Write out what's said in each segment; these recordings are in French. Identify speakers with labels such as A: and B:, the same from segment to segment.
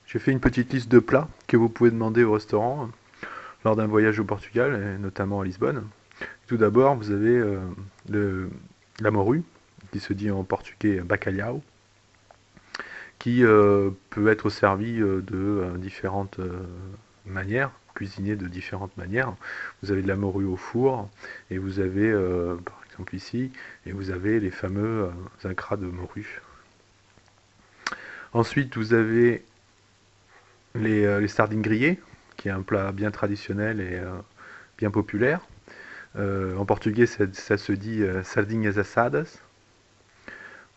A: J'ai fait une petite liste de plats que vous pouvez demander au restaurant lors d'un voyage au Portugal, et notamment à Lisbonne. Tout d'abord, vous avez le, la morue, qui se dit en portugais bacalhau, qui peut être servi de différentes manières, cuisiné de différentes manières. Vous avez de la morue au four, et vous avez, par exemple ici, et vous avez les fameux incras de morue. Ensuite, vous avez les sardines grillées, qui est un plat bien traditionnel et bien populaire. En portugais, ça se dit sardinhas assadas,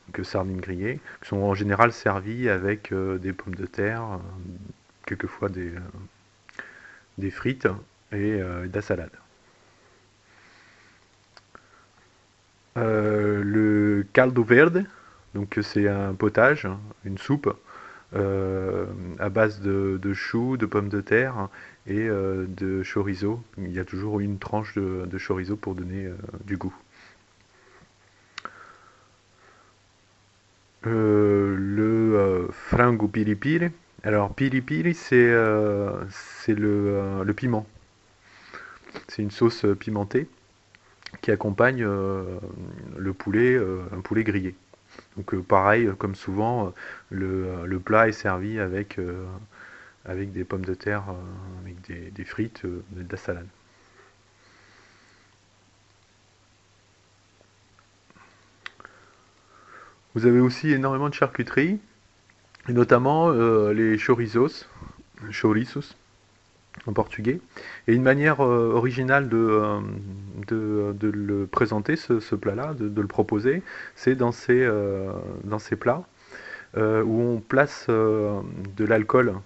A: donc sardines grillées, qui sont en général servies avec des pommes de terre, quelquefois des frites et de la salade. Le caldo verde, donc c'est un potage, une soupe à base de choux, de pommes de terre et de chorizo. Il y a toujours une tranche de chorizo pour donner du goût. Le frango piripiri. Alors piripiri, c'est le piment. C'est une sauce pimentée qui accompagne le poulet, un poulet grillé. Donc pareil, comme souvent, le plat est servi avec des pommes de terre, avec des frites, de la salade. Vous avez aussi énormément de charcuterie, et notamment les chorizos en portugais. Et une manière originale de le présenter, ce plat-là, de le proposer, c'est dans ces plats où on place de l'alcool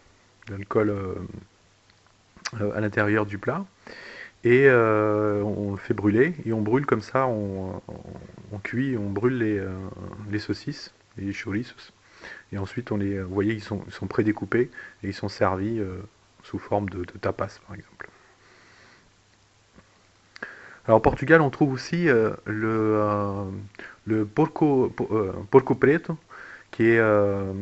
A: à l'intérieur du plat, et on le fait brûler, et on brûle comme ça, on cuit, on brûle les saucisses, les chorizos, et ensuite vous voyez, ils sont prédécoupés, et ils sont servis sous forme de tapas par exemple. Alors au Portugal, on trouve aussi le porco preto, qui est, euh,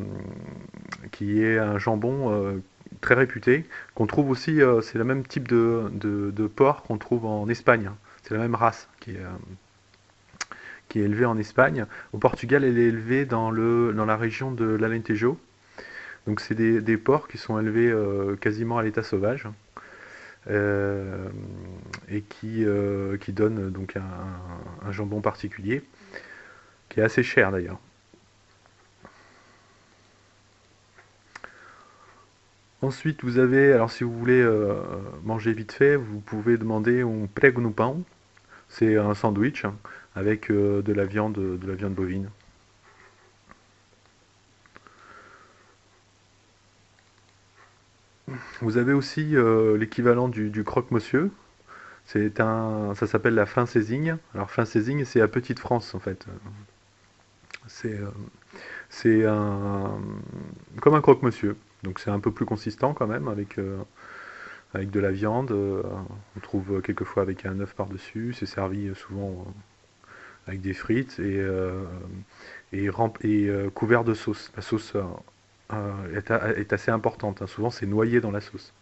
A: qui est un jambon très réputé, qu'on trouve aussi, c'est le même type de porc qu'on trouve en Espagne. C'est la même race qui est élevée en Espagne. Au Portugal, elle est élevée dans la région de l'Alentejo. Donc c'est des porcs qui sont élevés quasiment à l'état sauvage. euh, et qui donne donc un jambon particulier, qui est assez cher d'ailleurs. Ensuite, vous avez, alors si vous voulez manger vite fait, vous pouvez demander un prego no pão. C'est un sandwich avec de la viande bovine. Vous avez aussi l'équivalent du croque-monsieur. Ça s'appelle la fincezigne. Alors fincezigne, c'est à Petite France en fait. C'est euh, c'est comme un croque-monsieur. Donc c'est un peu plus consistant quand même avec de la viande. On trouve quelquefois avec un œuf par-dessus. C'est servi souvent avec des frites et couvert de sauce. La sauce est assez importante, hein. Souvent c'est noyé dans la sauce.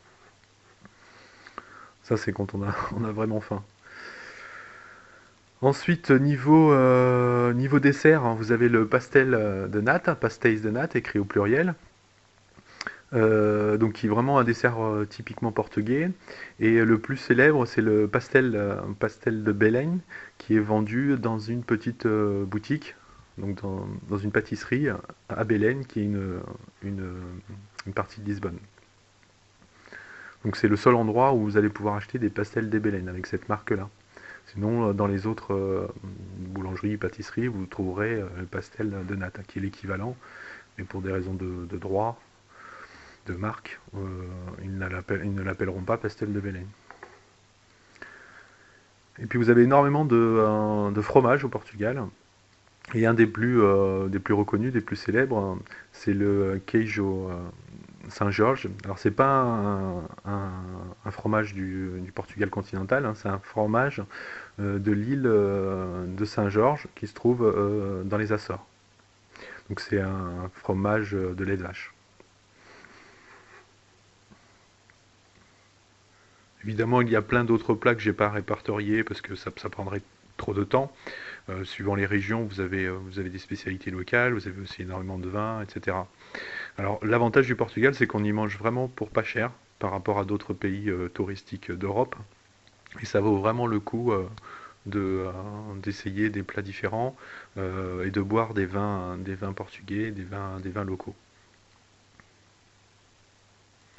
A: Ça c'est quand on a vraiment faim. Ensuite, niveau dessert, hein, vous avez le pastel de nata, pastéis de nata écrit au pluriel. Donc qui est vraiment un dessert typiquement portugais. Et le plus célèbre, c'est le pastel de Belém, qui est vendu dans une petite boutique, donc dans une pâtisserie à Belém, qui est une, une partie de Lisbonne. Donc c'est le seul endroit où vous allez pouvoir acheter des pastels de Belém avec cette marque-là. Sinon, dans les autres boulangeries, pâtisseries, vous trouverez le pastel de nata, qui est l'équivalent, mais pour des raisons de droit, de marque, ils ne l'appelleront pas pastel de Belém. Et puis vous avez énormément de fromages au Portugal. Et un des plus reconnus, des plus célèbres, c'est le queijo Saint-Georges. Alors c'est pas un fromage du Portugal continental, hein, c'est un fromage de l'île de Saint-Georges qui se trouve dans les Açores. Donc c'est un fromage de lait de vache. Évidemment, il y a plein d'autres plats que j'ai pas répertoriés parce que ça prendrait trop de temps. Suivant les régions, vous avez des spécialités locales, vous avez aussi énormément de vins, etc. Alors, l'avantage du Portugal, c'est qu'on y mange vraiment pour pas cher par rapport à d'autres pays touristiques d'Europe. Et ça vaut vraiment le coup d'essayer des plats différents et de boire des vins portugais, des vins locaux.